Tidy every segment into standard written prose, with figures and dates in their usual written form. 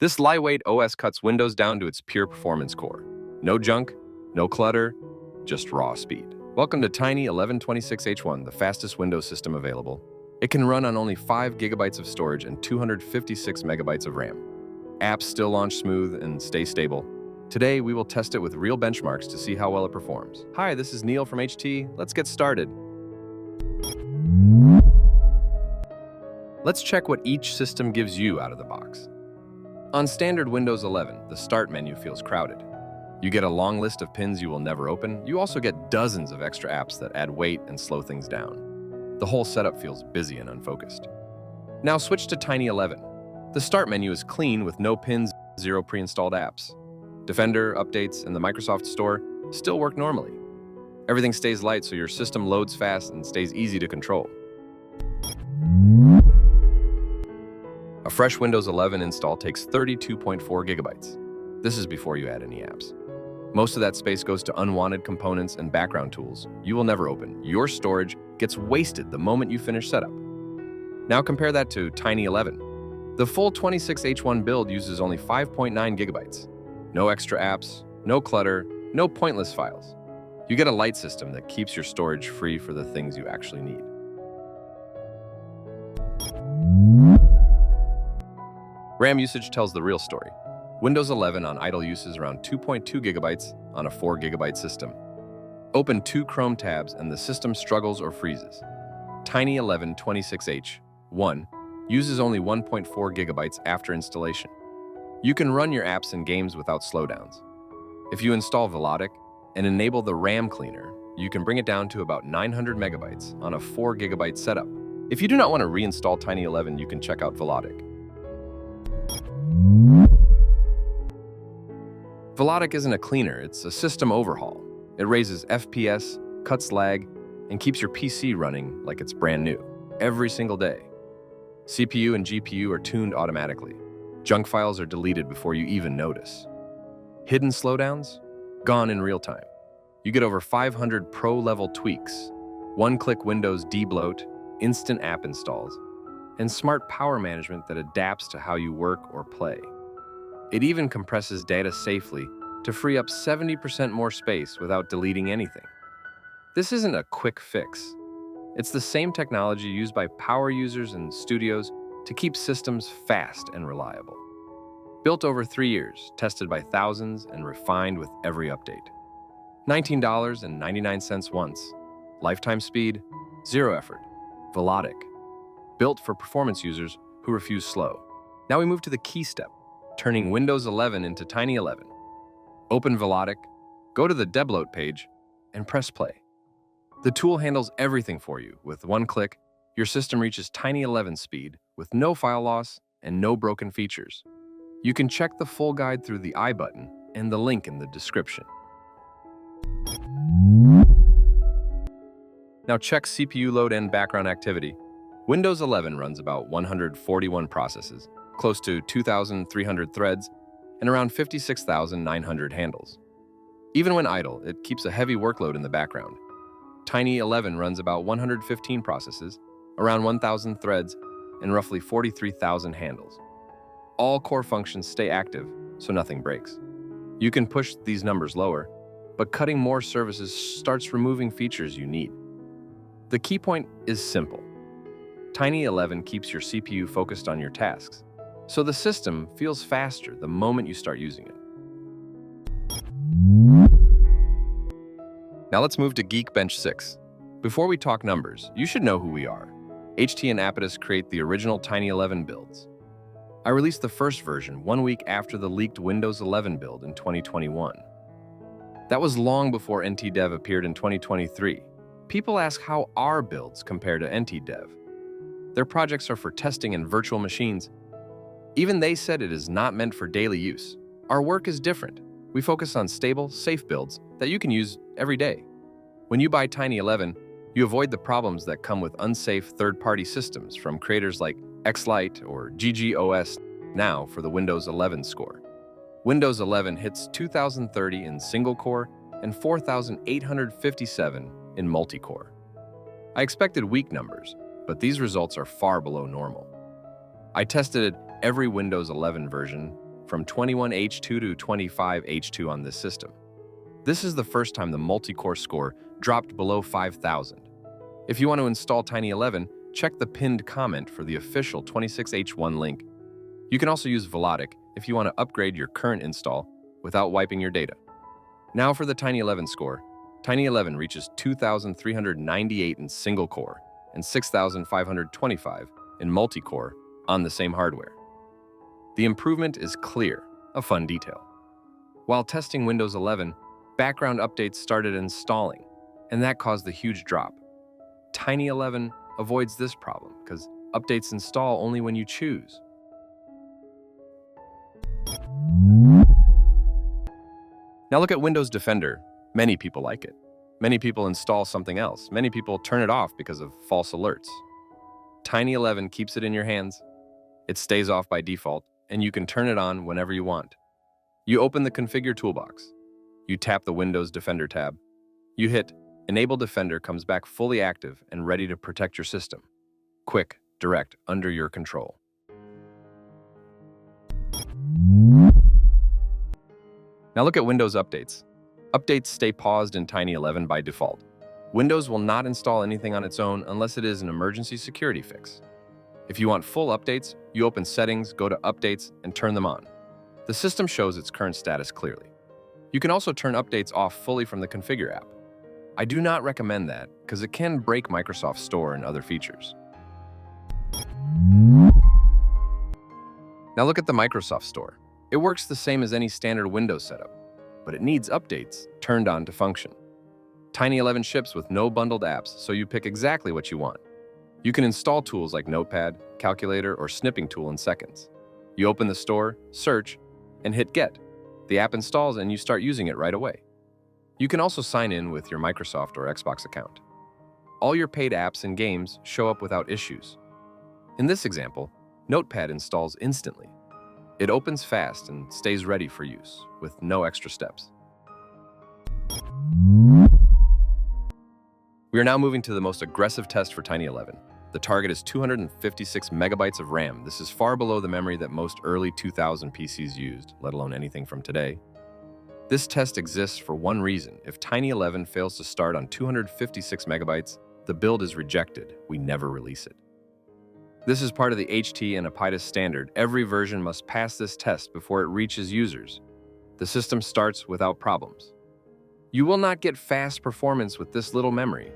This lightweight OS cuts Windows down to its pure performance core. No junk, no clutter, just raw speed. Welcome to Tiny 1126H1, the fastest Windows system available. It can run on only 5 GB of storage and 256 MB of RAM. Apps still launch smooth and stay stable. Today, we will test it with real benchmarks to see how well it performs. Hi, this is Neil from HT. Let's get started. Let's check what each system gives you out of the box. On standard Windows 11, the Start menu feels crowded. You get a long list of pins you will never open. You also get dozens of extra apps that add weight and slow things down. The whole setup feels busy and unfocused. Now switch to Tiny 11. The Start menu is clean with no pins, 0 pre-installed apps. Defender, updates, and the Microsoft Store still work normally. Everything stays light so your system loads fast and stays easy to control. A fresh Windows 11 install takes 32.4 GB. This is before you add any apps. Most of that space goes to unwanted components and background tools you will never open. Your storage gets wasted the moment you finish setup. Now compare that to Tiny 11. The full 26H1 build uses only 5.9 GB. No extra apps, no clutter, no pointless files. You get a light system that keeps your storage free for the things you actually need. RAM usage tells the real story. Windows 11 on idle uses around 2.2 GB on a 4 GB system. Open 2 Chrome tabs and the system struggles or freezes. Tiny 11 26H1 uses only 1.4 GB after installation. You can run your apps and games without slowdowns. If you install Velotic and enable the RAM cleaner, you can bring it down to about 900 MB on a 4 GB setup. If you do not want to reinstall Tiny 11, you can check out Velotic. Velotic isn't a cleaner, it's a system overhaul. It raises FPS, cuts lag, and keeps your PC running like it's brand new, every single day. CPU and GPU are tuned automatically. Junk files are deleted before you even notice. Hidden slowdowns? Gone in real time. You get over 500 pro-level tweaks, one-click Windows debloat, instant app installs, and smart power management that adapts to how you work or play. It even compresses data safely to free up 70% more space without deleting anything. This isn't a quick fix. It's the same technology used by power users and studios to keep systems fast and reliable. Built over 3 years, tested by thousands, and refined with every update. $19.99 once. Lifetime speed, 0 effort. Velotic. Built for performance users who refuse slow. Now we move to the key step, turning Windows 11 into Tiny 11. Open Velotic, go to the debloat page, and press play. The tool handles everything for you. With one click, your system reaches Tiny 11 speed with no file loss and no broken features. You can check the full guide through the I button and the link in the description. Now check CPU load and background activity. Windows 11 runs about 141 processes, close to 2,300 threads, and around 56,900 handles. Even when idle, it keeps a heavy workload in the background. Tiny 11 runs about 115 processes, around 1,000 threads, and roughly 43,000 handles. All core functions stay active, so nothing breaks. You can push these numbers lower, but cutting more services starts removing features you need. The key point is simple. Tiny 11 keeps your CPU focused on your tasks, so the system feels faster the moment you start using it. Now let's move to Geekbench 6. Before we talk numbers, you should know who we are. HT and Apidus create the original Tiny 11 builds. I released the first version 1 week after the leaked Windows 11 build in 2021. That was long before NT-Dev appeared in 2023. People ask how our builds compare to NT-Dev. Their projects are for testing in virtual machines. Even they said it is not meant for daily use. Our work is different. We focus on stable, safe builds that you can use every day. When you buy Tiny 11, you avoid the problems that come with unsafe third-party systems from creators like Xlite or GGOS now for the Windows 11 score. Windows 11 hits 2030 in single-core and 4,857 in multi-core. I expected weak numbers, but these results are far below normal. I tested every Windows 11 version from 21H2 to 25H2 on this system. This is the first time the multi-core score dropped below 5,000. If you want to install Tiny11, check the pinned comment for the official 26H1 link. You can also use Velotic if you want to upgrade your current install without wiping your data. Now for the Tiny11 score. Tiny11 reaches 2,398 in single core and 6,525 in multi-core on the same hardware. The improvement is clear, a fun detail. While testing Windows 11, background updates started installing, and that caused the huge drop. Tiny11 avoids this problem because updates install only when you choose. Now look at Windows Defender. Many people like it. Many people install something else. Many people turn it off because of false alerts. Tiny11 keeps it in your hands. It stays off by default, and you can turn it on whenever you want. You open the Configure toolbox. You tap the Windows Defender tab. You hit Enable Defender comes back fully active and ready to protect your system. Quick, direct, under your control. Now look at Windows updates. Updates stay paused in Tiny11 by default. Windows will not install anything on its own unless it is an emergency security fix. If you want full updates, you open Settings, go to Updates, and turn them on. The system shows its current status clearly. You can also turn updates off fully from the Configure app. I do not recommend that because it can break Microsoft Store and other features. Now look at the Microsoft Store. It works the same as any standard Windows setup, but it needs updates turned on to function. Tiny11 ships with no bundled apps, so you pick exactly what you want. You can install tools like Notepad, Calculator, or Snipping Tool in seconds. You open the store, search, and hit Get. The app installs and you start using it right away. You can also sign in with your Microsoft or Xbox account. All your paid apps and games show up without issues. In this example, Notepad installs instantly. It opens fast and stays ready for use, with no extra steps. We are now moving to the most aggressive test for Tiny11. The target is 256 megabytes of RAM. This is far below the memory that most early 2000 PCs used, let alone anything from today. This test exists for one reason. If Tiny11 fails to start on 256 megabytes, the build is rejected. We never release it. This is part of the HT and Apitis standard. Every version must pass this test before it reaches users. The system starts without problems. You will not get fast performance with this little memory,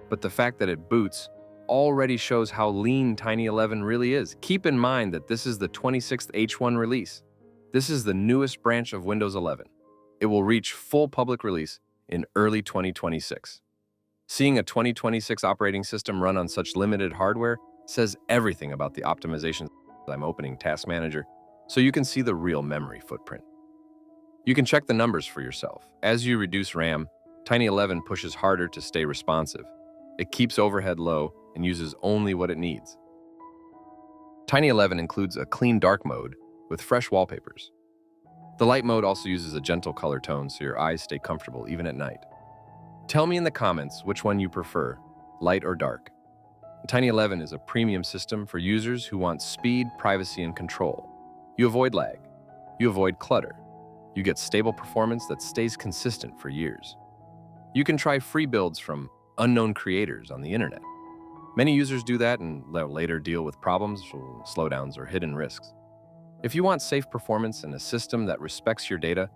but the fact that it boots already shows how lean Tiny11 really is. Keep in mind that this is the 26th H1 release. This is the newest branch of Windows 11. It will reach full public release in early 2026. Seeing a 2026 operating system run on such limited hardware says everything about the optimizations. I'm opening Task Manager so you can see the real memory footprint. You can check the numbers for yourself. As you reduce RAM, Tiny11 pushes harder to stay responsive. It keeps overhead low and uses only what it needs. Tiny11 includes a clean dark mode with fresh wallpapers. The light mode also uses a gentle color tone so your eyes stay comfortable even at night. Tell me in the comments which one you prefer, light or dark. Tiny11 is a premium system for users who want speed, privacy, and control. You avoid lag. You avoid clutter. You get stable performance that stays consistent for years. You can try free builds from unknown creators on the internet. Many users do that and later deal with problems, slowdowns, or hidden risks. If you want safe performance and a system that respects your data,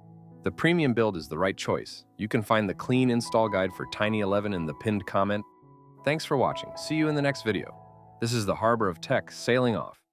the premium build is the right choice. You can find the clean install guide for Tiny11 in the pinned comment. Thanks for watching. See you in the next video. This is the Harbor of Tech sailing off.